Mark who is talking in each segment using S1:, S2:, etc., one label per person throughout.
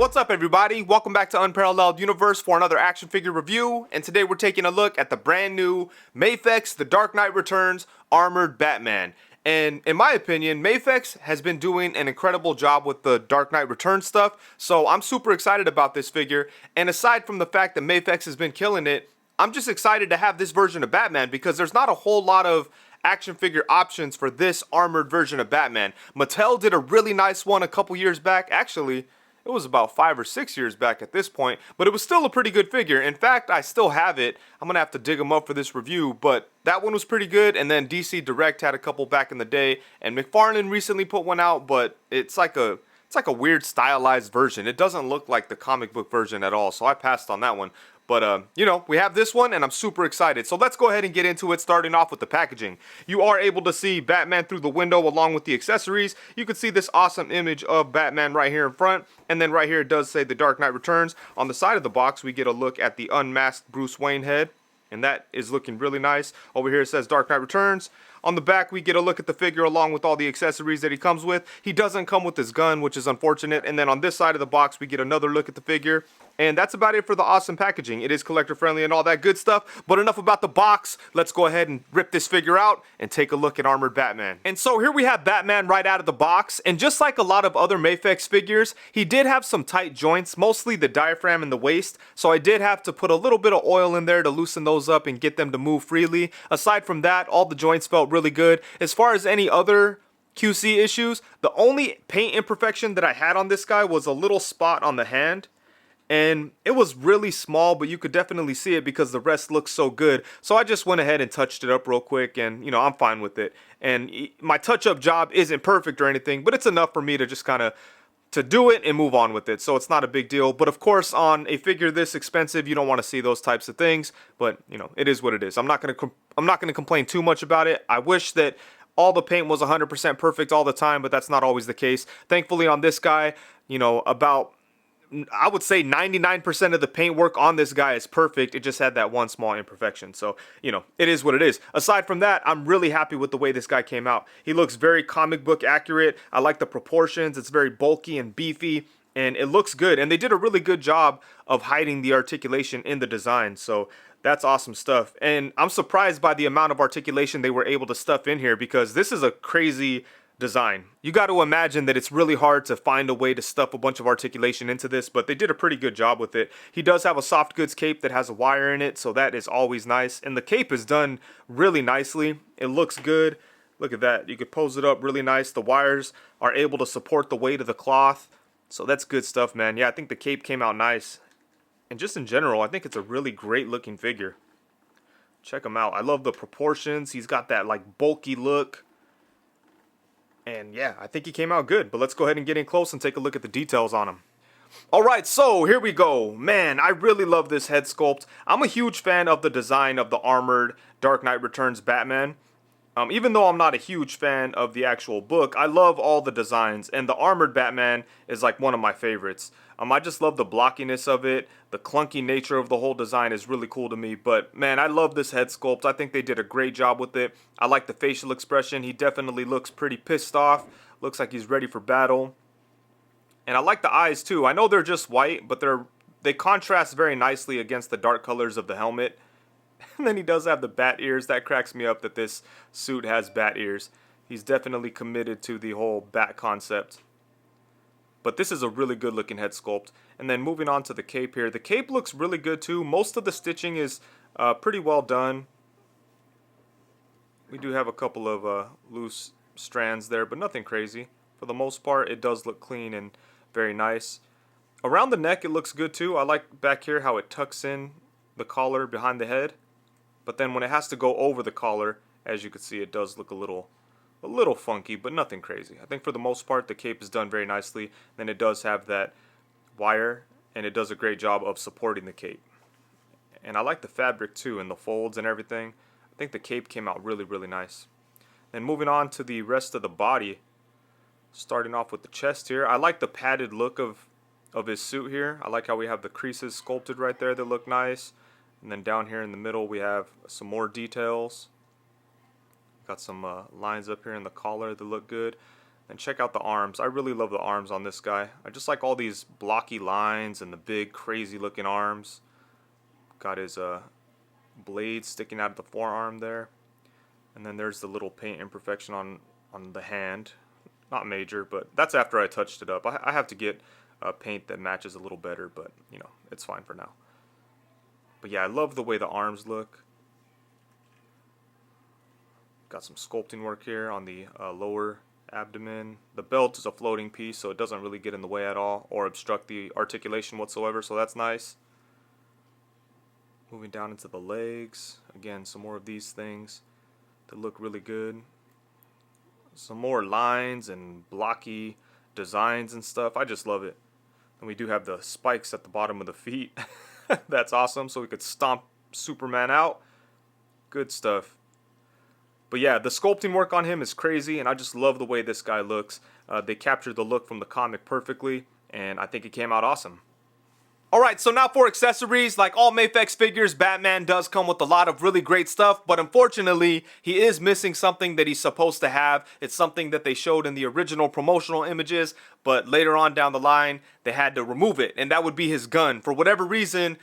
S1: What's up everybody? Welcome back to Unparalleled Universe for another action figure review, and today we're taking a look at the brand new Mafex The Dark Knight Returns Armored Batman. And in my opinion, Mafex has been doing an incredible job with the Dark Knight Returns stuff, so I'm super excited about this figure. And aside from the fact that Mafex has been killing it, I'm just excited to have this version of Batman because there's not a whole lot of action figure options for this armored version of Batman. Mattel did a really nice one a couple years back. Actually, it was about 5 or 6 years back at this point, but it was still a pretty good figure. In fact, I still have it. I'm gonna have to dig them up for this review, but that one was pretty good. And then DC Direct had a couple back in the day, and McFarlane recently put one out, but it's like a weird stylized version. It doesn't look like the comic book version at all, so I passed on that one. But, you know, we have this one, and I'm super excited. So let's go ahead and get into it, starting off with the packaging. You are able to see Batman through the window along with the accessories. You can see this awesome image of Batman right here in front. And then right here it does say The Dark Knight Returns. On the side of the box, we get a look at the unmasked Bruce Wayne head. And that is looking really nice. Over here it says Dark Knight Returns. On the back, we get a look at the figure along with all the accessories that he comes with. He doesn't come with his gun, which is unfortunate. And then on this side of the box, we get another look at the figure. And that's about it for the awesome packaging. It is collector friendly and all that good stuff. But enough about the box. Let's go ahead and rip this figure out and take a look at Armored Batman. And so here we have Batman right out of the box. And just like a lot of other Mafex figures, he did have some tight joints, mostly the diaphragm and the waist. So I did have to put a little bit of oil in there to loosen those up and get them to move freely. Aside from that, all the joints felt really good. As far as any other QC issues, the only paint imperfection that I had on this guy was a little spot on the hand. And it was really small, but you could definitely see it because the rest looks so good. So I just went ahead and touched it up real quick, and you know, I'm fine with it. And my touch-up job isn't perfect or anything, but it's enough for me to just kind of to do it and move on with it. So it's not a big deal. But of course, on a figure this expensive, you don't want to see those types of things. But you know, it is what it is. I'm not gonna complain too much about it. I wish that all the paint was 100% perfect all the time, but that's not always the case. Thankfully, on this guy, you know, I would say 99% of the paint work on this guy is perfect. It just had that one small imperfection. So, you know, it is what it is. Aside from that, I'm really happy with the way this guy came out. He looks very comic book accurate. I like the proportions. It's very bulky and beefy, and it looks good. And they did a really good job of hiding the articulation in the design. So that's awesome stuff. And I'm surprised by the amount of articulation they were able to stuff in here because this is a crazy design. You got to imagine that it's really hard to find a way to stuff a bunch of articulation into this, but they did a pretty good job with it. He does have a soft goods cape that has a wire in it, so that is always nice. And the cape is done really nicely. It looks good. Look at that. You could pose it up really nice. The wires are able to support the weight of the cloth. So that's good stuff, man. Yeah, I think the cape came out nice. And just in general, I think it's a really great looking figure. Check him out. I love the proportions. He's got that like bulky look. And yeah, I think he came out good. But let's go ahead and get in close and take a look at the details on him. Alright, so here we go. Man, I really love this head sculpt. I'm a huge fan of the design of the armored Dark Knight Returns Batman. Even though I'm not a huge fan of the actual book, I love all the designs, and the armored Batman is like one of my favorites. I just love the blockiness of it. The clunky nature of the whole design is really cool to me, but man, I love this head sculpt. I think they did a great job with it. I like the facial expression. He definitely looks pretty pissed off. Looks like he's ready for battle. And I like the eyes too. I know they're just white, but they contrast very nicely against the dark colors of the helmet. And then he does have the bat ears. That cracks me up that this suit has bat ears. He's definitely committed to the whole bat concept. But this is a really good looking head sculpt. And then moving on to the cape here. The cape looks really good too. Most of the stitching is pretty well done. We do have a couple of loose strands there, but nothing crazy. For the most part, it does look clean and very nice. Around the neck, it looks good too. I like back here how it tucks in the collar behind the head. But then when it has to go over the collar, as you can see, it does look a little funky, but nothing crazy. I think for the most part, the cape is done very nicely. Then it does have that wire, and it does a great job of supporting the cape. And I like the fabric too, and the folds and everything. I think the cape came out really, really nice. Then moving on to the rest of the body, starting off with the chest here. I like the padded look of his suit here. I like how we have the creases sculpted right there that look nice. And then down here in the middle, we have some more details. Got some lines up here in the collar that look good. And check out the arms. I really love the arms on this guy. I just like all these blocky lines and the big crazy looking arms. Got his blade sticking out of the forearm there. And then there's the little paint imperfection on the hand. Not major, but that's after I touched it up. I have to get paint that matches a little better, but you know, it's fine for now. But yeah, I love the way the arms look. Got some sculpting work here on the lower abdomen. The belt is a floating piece, so it doesn't really get in the way at all or obstruct the articulation whatsoever, so that's nice. Moving down into the legs. Again, some more of these things that look really good. Some more lines and blocky designs and stuff. I just love it. And we do have the spikes at the bottom of the feet. That's awesome, so we could stomp Superman out. Good stuff. But yeah, the sculpting work on him is crazy, and I just love the way this guy looks. They captured the look from the comic perfectly, and I think it came out awesome. Alright, so now for accessories. Like all Mafex figures, Batman does come with a lot of really great stuff, but unfortunately, he is missing something that he's supposed to have. It's something that they showed in the original promotional images, but later on down the line, they had to remove it, and that would be his gun. For whatever reason,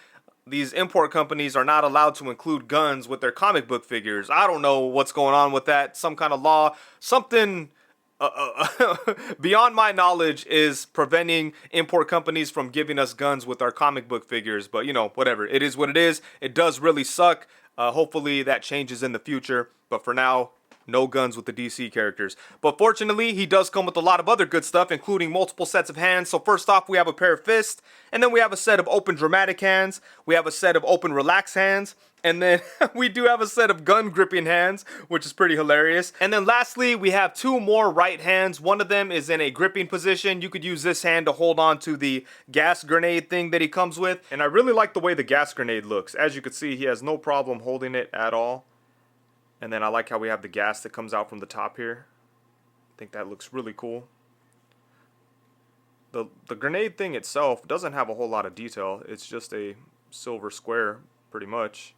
S1: these import companies are not allowed to include guns with their comic book figures. I don't know what's going on with that. Some kind of law, something beyond my knowledge is preventing import companies from giving us guns with our comic book figures. But you know, whatever. It is what it is. It does really suck. Hopefully that changes in the future. But for now, no guns with the DC characters. But fortunately, he does come with a lot of other good stuff, including multiple sets of hands. So first off, we have a pair of fists. And then we have a set of open dramatic hands. We have a set of open relaxed hands. And then we do have a set of gun gripping hands, which is pretty hilarious. And then lastly, we have two more right hands. One of them is in a gripping position. You could use this hand to hold on to the gas grenade thing that he comes with. And I really like the way the gas grenade looks. As you can see, he has no problem holding it at all. And then I like how we have the gas that comes out from the top here. I think that looks really cool. The grenade thing itself doesn't have a whole lot of detail. It's just a silver square, pretty much.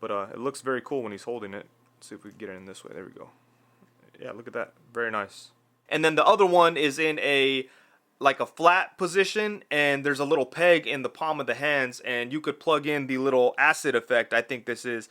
S1: But it looks very cool when he's holding it. Let's see if we can get it in this way. There we go. Yeah, look at that. Very nice. And then the other one is in a flat position, and there's a little peg in the palm of the hands, and you could plug in the little acid effect. I think this is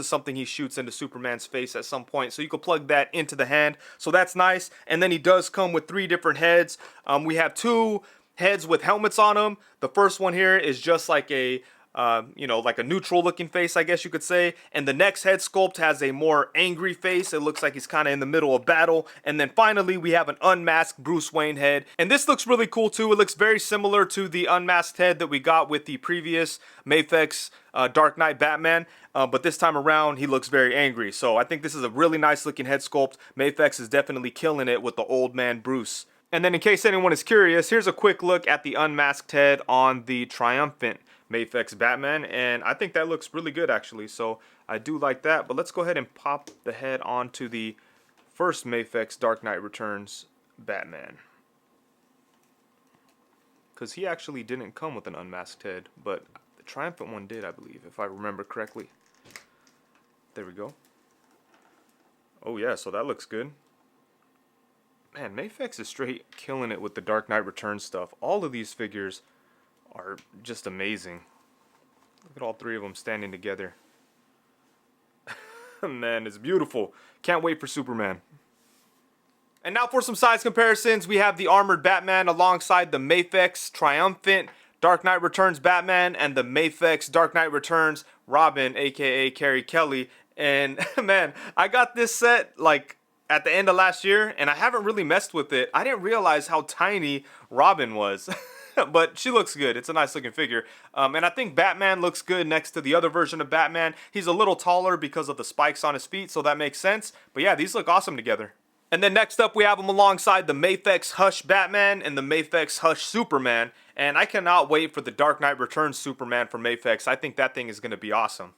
S1: something he shoots into Superman's face at some point. So you could plug that into the hand. So that's nice. And then he does come with 3 different heads. We have 2 heads with helmets on them. The first one here is just like a like a neutral looking face, I guess you could say. And the next head sculpt has a more angry face. It looks like he's kind of in the middle of battle. And then finally, we have an unmasked Bruce Wayne head. And this looks really cool too. It looks very similar to the unmasked head that we got with the previous Mafex Dark Knight Batman. But this time around, he looks very angry. So I think this is a really nice looking head sculpt. Mafex is definitely killing it with the old man Bruce. And then in case anyone is curious, here's a quick look at the unmasked head on the triumphant Mafex Batman, and I think that looks really good actually, so I do like that. But let's go ahead and pop the head onto the first Mafex Dark Knight Returns Batman, because he actually didn't come with an unmasked head, but the triumphant one did, I believe, if I remember correctly. There we go. Oh yeah, so that looks good. Man, Mafex is straight killing it with the Dark Knight Returns stuff. All of these figures are just amazing. Look at all 3 of them standing together. Man, it's beautiful. Can't wait for Superman. And now for some size comparisons, we have the armored Batman alongside the Mafex Triumphant Dark Knight Returns Batman and the Mafex Dark Knight Returns Robin, aka Carrie Kelly. And man, I got this set like at the end of last year, and I haven't really messed with it. I didn't realize how tiny Robin was. But she looks good. It's a nice looking figure. And I think Batman looks good next to the other version of Batman. He's a little taller because of the spikes on his feet, so that makes sense. But yeah, these look awesome together. And then next up, we have him alongside the Mafex Hush Batman and the Mafex Hush Superman. And I cannot wait for the Dark Knight Returns Superman from Mafex. I think that thing is going to be awesome.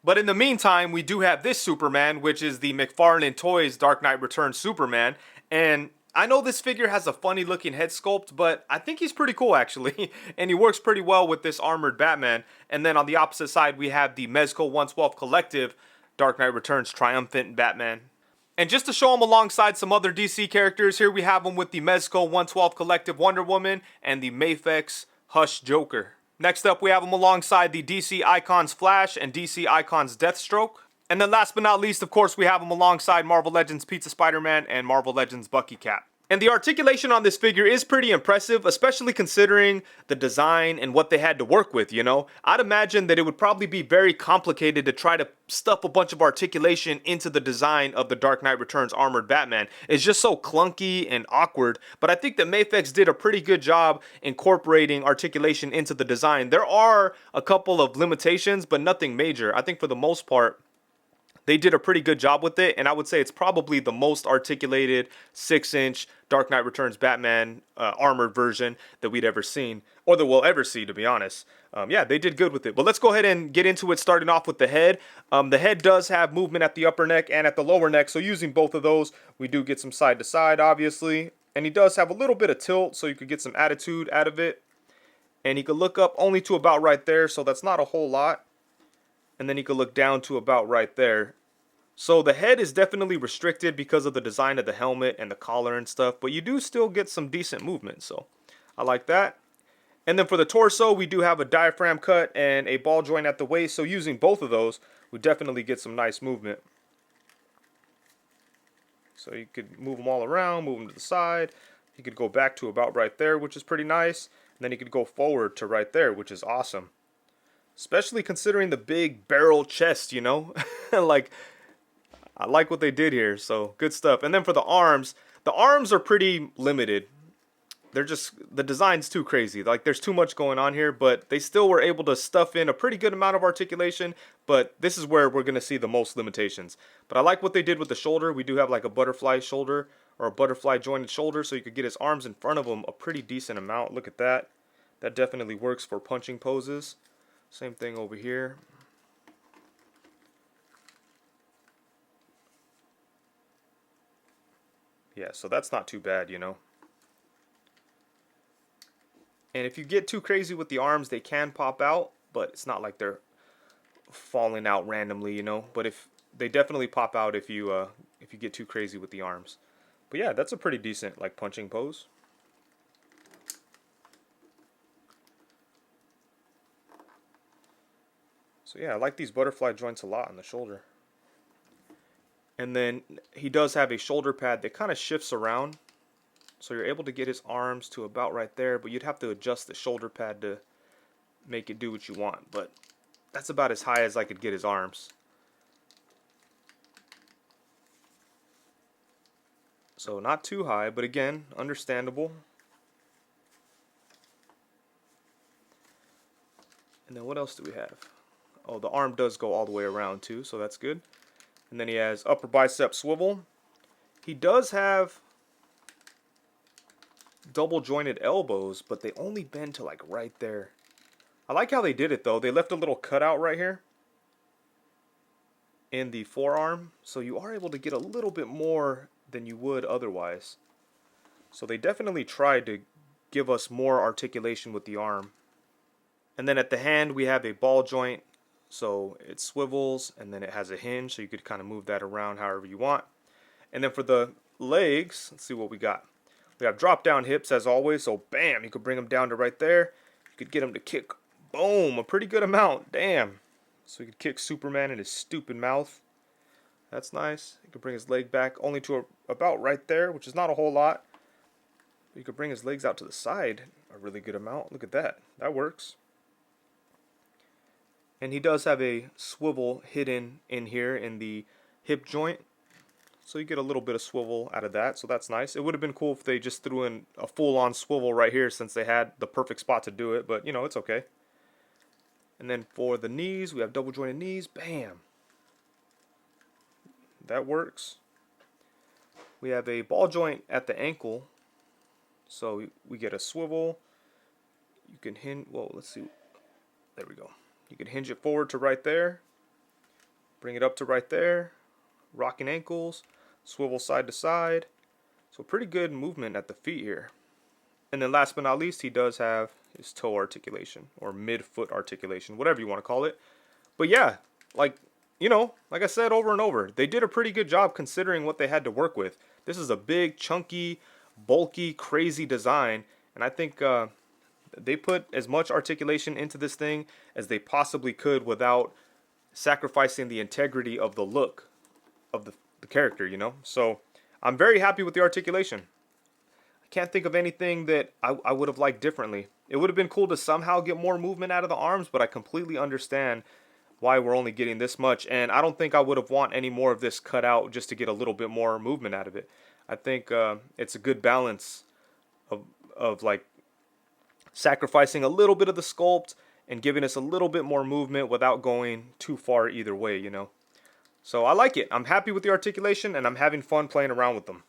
S1: But in the meantime, we do have this Superman, which is the McFarlane Toys Dark Knight Returns Superman. And I know this figure has a funny looking head sculpt, but I think he's pretty cool actually. And he works pretty well with this armored Batman. And then on the opposite side, we have the Mezco 112 Collective Dark Knight Returns Triumphant Batman. And just to show him alongside some other DC characters, here we have him with the Mezco 112 Collective Wonder Woman and the Mafex Hush Joker. Next up, we have him alongside the DC Icons Flash and DC Icons Deathstroke. And then last but not least, of course, we have him alongside Marvel Legends Pizza Spider-Man and Marvel Legends Bucky Cap. And the articulation on this figure is pretty impressive, especially considering the design and what they had to work with, you know? I'd imagine that it would probably be very complicated to try to stuff a bunch of articulation into the design of the Dark Knight Returns Armored Batman. It's just so clunky and awkward, but I think that Mafex did a pretty good job incorporating articulation into the design. There are a couple of limitations, but nothing major. I think for the most part, they did a pretty good job with it, and I would say it's probably the most articulated 6-inch Dark Knight Returns Batman armored version that we'd ever seen, or that we'll ever see, to be honest. Yeah, they did good with it. But let's go ahead and get into it, starting off with the head. The head does have movement at the upper neck and at the lower neck, so using both of those, we do get some side to side, obviously. And he does have a little bit of tilt, so you could get some attitude out of it. And he could look up only to about right there, so that's not a whole lot. And then you could look down to about right there. So the head is definitely restricted because of the design of the helmet and the collar and stuff, but you do still get some decent movement, so I like that. And then for the torso, we do have a diaphragm cut and a ball joint at the waist, so using both of those, we definitely get some nice movement. So you could move them all around, move them to the side. You could go back to about right there, which is pretty nice. And then you could go forward to right there, which is awesome. Especially considering the big barrel chest, you know? Like, I like what they did here, so good stuff. And then for the arms are pretty limited. They're just, the design's too crazy. Like, there's too much going on here, but they still were able to stuff in a pretty good amount of articulation, but this is where we're going to see the most limitations. But I like what they did with the shoulder. We do have like a butterfly shoulder, or a butterfly jointed shoulder, so you could get his arms in front of him a pretty decent amount. Look at that. That definitely works for punching poses. Same thing over here. Yeah, so that's not too bad, you know. And if you get too crazy with the arms, they can pop out, but it's not like they're falling out randomly, you know. But if they definitely pop out if you get too crazy with the arms. But yeah, that's a pretty decent like punching pose. So yeah, I like these butterfly joints a lot on the shoulder. And then he does have a shoulder pad that kind of shifts around. So you're able to get his arms to about right there, but you'd have to adjust the shoulder pad to make it do what you want. But that's about as high as I could get his arms. So not too high, but again, understandable. And then what else do we have? Oh, the arm does go all the way around too, so that's good. And then he has upper bicep swivel. He does have double jointed elbows, but they only bend to like right there. I like how they did it though. They left a little cutout right here in the forearm, so you are able to get a little bit more than you would otherwise. So they definitely tried to give us more articulation with the arm. And then at the hand we have a ball joint, so it swivels and then it has a hinge, so you could kind of move that around however you want. And then for the legs, let's see what we got. We have drop down hips as always, so bam, you could bring them down to right there. You could get them to kick, boom, a pretty good amount, damn. So you could kick Superman in his stupid mouth. That's nice. You could bring his leg back only to about right there, which is not a whole lot. You could bring his legs out to the side a really good amount. Look at that. That works. And he does have a swivel hidden in here in the hip joint. So you get a little bit of swivel out of that, so that's nice. It would have been cool if they just threw in a full-on swivel right here since they had the perfect spot to do it, but you know, it's okay. And then for the knees, we have double jointed knees. Bam. That works. We have a ball joint at the ankle. So we get a swivel. You can hinge, well, let's see. There we go. You can hinge it forward to right there. Bring it up to right there. Rocking ankles. Swivel side to side. So pretty good movement at the feet here. And then last but not least, he does have his toe articulation or mid-foot articulation, whatever you want to call it. But yeah, like you know, like I said over and over, they did a pretty good job considering what they had to work with. This is a big, chunky, bulky, crazy design, and I think they put as much articulation into this thing as they possibly could without sacrificing the integrity of the look of the character, you know? So I'm very happy with the articulation. I can't think of anything that I would have liked differently. It would have been cool to somehow get more movement out of the arms, but I completely understand why we're only getting this much, and I don't think I would have want any more of this cut out just to get a little bit more movement out of it. I think it's a good balance of like sacrificing a little bit of the sculpt and giving us a little bit more movement without going too far either way, you know. So I like it. I'm happy with the articulation, and I'm having fun playing around with them.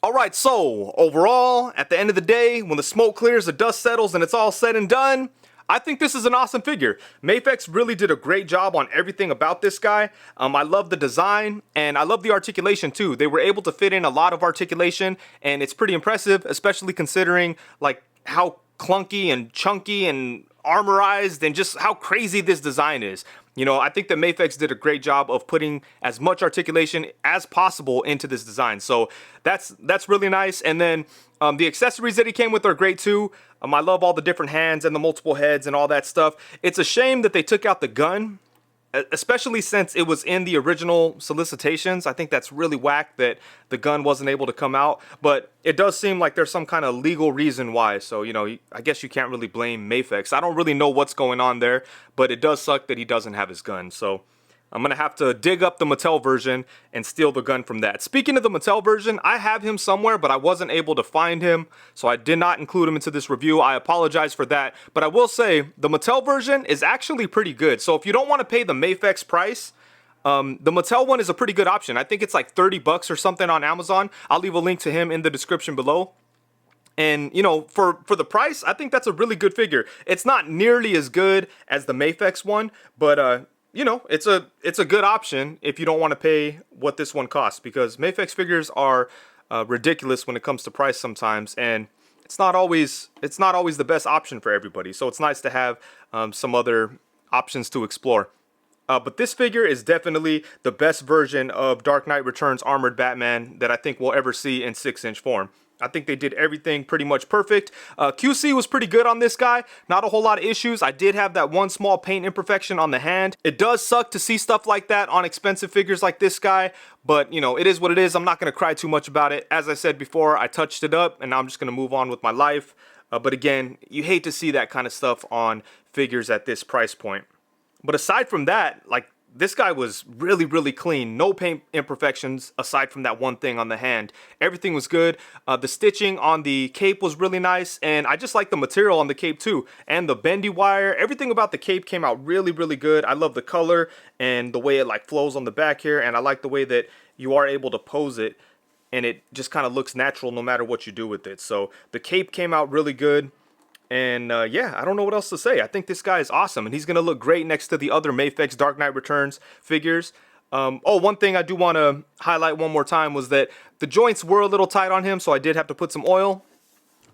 S1: Alright, so overall, at the end of the day, when the smoke clears, the dust settles, and it's all said and done, I think this is an awesome figure. Mafex really did a great job on everything about this guy. I love the design, and I love the articulation too. They were able to fit in a lot of articulation, and it's pretty impressive, especially considering like how clunky and chunky and armorized and just how crazy this design is. You know, I think that Mafex did a great job of putting as much articulation as possible into this design. So that's really nice. And then the accessories that he came with are great too. I love all the different hands and the multiple heads and all that stuff. It's a shame that they took out the gun, especially since it was in the original solicitations. I think that's really whack that the gun wasn't able to come out, but it does seem like there's some kind of legal reason why. So, you know, I guess you can't really blame Mafex. I don't really know what's going on there, but it does suck that he doesn't have his gun. So I'm going to have to dig up the Mattel version and steal the gun from that. Speaking of the Mattel version, I have him somewhere, but I wasn't able to find him, so I did not include him into this review. I apologize for that, but I will say the Mattel version is actually pretty good. So if you don't want to pay the Mafex price, the Mattel one is a pretty good option. I think it's like 30 bucks or something on Amazon. I'll leave a link to him in the description below. And, you know, for the price, I think that's a really good figure. It's not nearly as good as the Mafex one, but, you know, it's a good option if you don't want to pay what this one costs, because Mafex figures are ridiculous when it comes to price sometimes, and it's not always the best option for everybody. So it's nice to have some other options to explore. But this figure is definitely the best version of Dark Knight Returns Armored Batman that I think we'll ever see in 6-inch form. I think they did everything pretty much perfect. QC was pretty good on this guy. Not a whole lot of issues. I did have that one small paint imperfection on the hand. It does suck to see stuff like that on expensive figures like this guy, but you know, it is what it is. I'm not going to cry too much about it. As I said before, I touched it up, and now I'm just going to move on with my life. But again, you hate to see that kind of stuff on figures at this price point. But aside from that, like, this guy was really, really clean. No paint imperfections aside from that one thing on the hand. Everything was good. The stitching on the cape was really nice, and I just like the material on the cape too. And the bendy wire, everything about the cape came out really, really good. I love the color and the way it like flows on the back here, and I like the way that you are able to pose it, and it just kind of looks natural no matter what you do with it. So the cape came out really good. And yeah, I don't know what else to say. I think this guy is awesome, and he's going to look great next to the other Mafex Dark Knight Returns figures. Oh, one thing I do want to highlight one more time was that the joints were a little tight on him, so I did have to put some oil.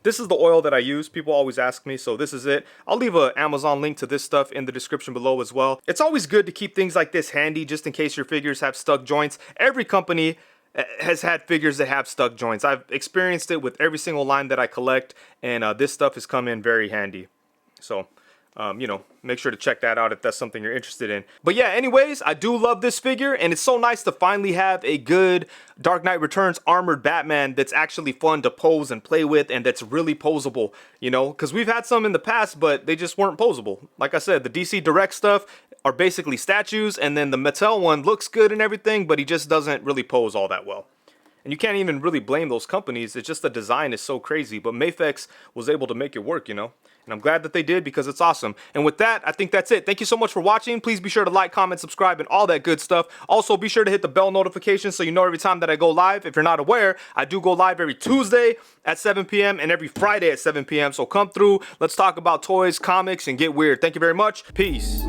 S1: This is the oil that I use. People always ask me, so this is it. I'll leave an Amazon link to this stuff in the description below as well. It's always good to keep things like this handy just in case your figures have stuck joints. Every company has had figures that have stuck joints. I've experienced it with every single line that I collect, and this stuff has come in very handy. So, you know, make sure to check that out if that's something you're interested in. But yeah, anyways, I do love this figure, and it's so nice to finally have a good Dark Knight Returns Armored Batman that's actually fun to pose and play with, and that's really posable, you know, because we've had some in the past, but they just weren't posable. Like I said, the DC Direct stuff are basically statues, and then the Mattel one looks good and everything, but he just doesn't really pose all that well. And you can't even really blame those companies. It's just the design is so crazy, but Mafex was able to make it work, you know. And I'm glad that they did, because it's awesome. And with that, I think that's it. Thank you so much for watching. Please be sure to like, comment, subscribe, and all that good stuff. Also, be sure to hit the bell notification so you know every time that I go live. If you're not aware, I do go live every Tuesday at 7 p.m. and every Friday at 7 p.m. So come through. Let's talk about toys, comics, and get weird. Thank you very much. Peace.